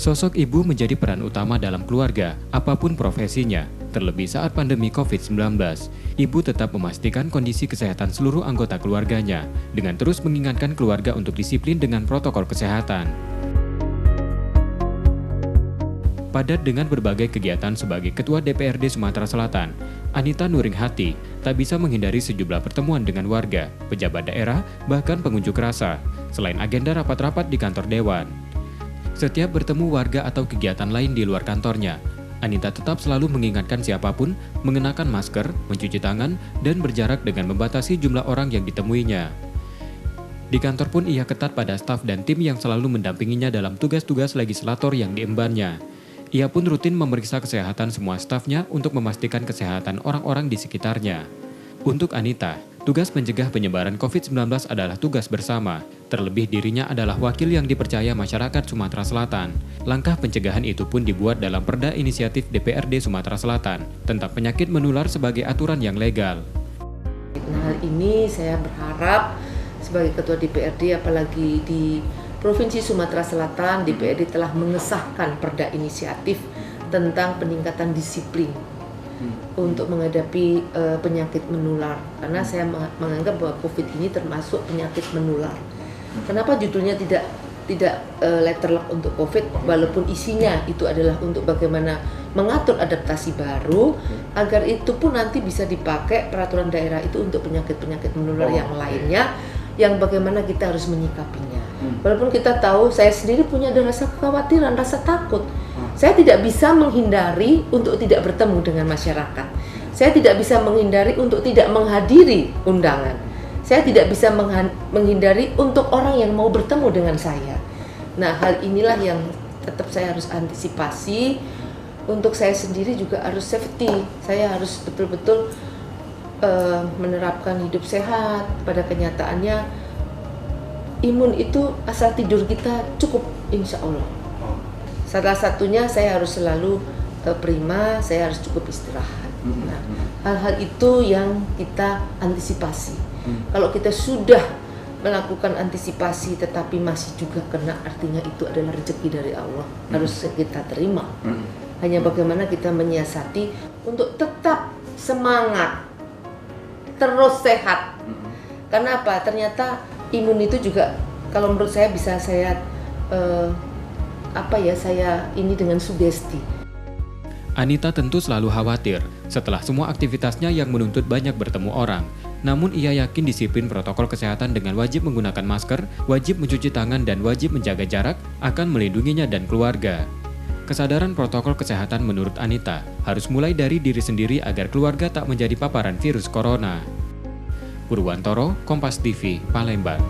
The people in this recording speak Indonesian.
Sosok ibu menjadi peran utama dalam keluarga, apapun profesinya. Terlebih saat pandemi COVID-19, ibu tetap memastikan kondisi kesehatan seluruh anggota keluarganya, dengan terus mengingatkan keluarga untuk disiplin dengan protokol kesehatan. Padat dengan berbagai kegiatan sebagai Ketua DPRD Sumatera Selatan, Anita Nuringhati tak bisa menghindari sejumlah pertemuan dengan warga, pejabat daerah, bahkan pengunjuk rasa, selain agenda rapat-rapat di kantor dewan. Setiap bertemu warga atau kegiatan lain di luar kantornya, Anita tetap selalu mengingatkan siapapun mengenakan masker, mencuci tangan, dan berjarak dengan membatasi jumlah orang yang ditemuinya. Di kantor pun ia ketat pada staf dan tim yang selalu mendampinginya dalam tugas-tugas legislator yang diembannya. Ia pun rutin memeriksa kesehatan semua stafnya untuk memastikan kesehatan orang-orang di sekitarnya. Untuk Anita, tugas mencegah penyebaran COVID-19 adalah tugas bersama. Terlebih dirinya adalah wakil yang dipercaya masyarakat Sumatera Selatan. Langkah pencegahan itu pun dibuat dalam Perda Inisiatif DPRD Sumatera Selatan tentang penyakit menular sebagai aturan yang legal. Nah, hal ini saya berharap sebagai Ketua DPRD, apalagi di Provinsi Sumatera Selatan, DPRD telah mengesahkan Perda Inisiatif tentang peningkatan disiplin untuk menghadapi penyakit menular. Karena saya menganggap bahwa COVID ini termasuk penyakit menular. Kenapa judulnya tidak letterlock untuk COVID, walaupun isinya itu adalah untuk bagaimana mengatur adaptasi baru, agar itu pun nanti bisa dipakai peraturan daerah itu untuk penyakit-penyakit menular yang lainnya, yang bagaimana kita harus menyikapinya. Walaupun kita tahu, saya sendiri punya rasa kekhawatiran, rasa takut. Saya tidak bisa menghindari untuk tidak bertemu dengan masyarakat. Saya tidak bisa menghindari untuk tidak menghadiri undangan. Saya tidak bisa menghindari untuk orang yang mau bertemu dengan saya. Nah, hal inilah yang tetap saya harus antisipasi. Untuk saya sendiri juga harus safety. Saya harus betul-betul menerapkan hidup sehat. Pada kenyataannya, imun itu asal tidur kita cukup, insya Allah. Salah satunya saya harus selalu prima, saya harus cukup istirahat. Nah, hal-hal itu yang kita antisipasi. Kalau kita sudah melakukan antisipasi tetapi masih juga kena, artinya itu adalah rezeki dari Allah, harus kita terima. Hanya bagaimana kita menyiasati untuk tetap semangat, terus sehat. Karena apa? Ternyata imun itu juga, kalau menurut saya bisa saya saya ini dengan sugesti. Anita tentu selalu khawatir setelah semua aktivitasnya yang menuntut banyak bertemu orang. Namun ia yakin disiplin protokol kesehatan dengan wajib menggunakan masker, wajib mencuci tangan, dan wajib menjaga jarak akan melindunginya dan keluarga. Kesadaran protokol kesehatan menurut Anita harus mulai dari diri sendiri agar keluarga tak menjadi paparan virus corona. Purwantoro, Kompas TV, Palembang.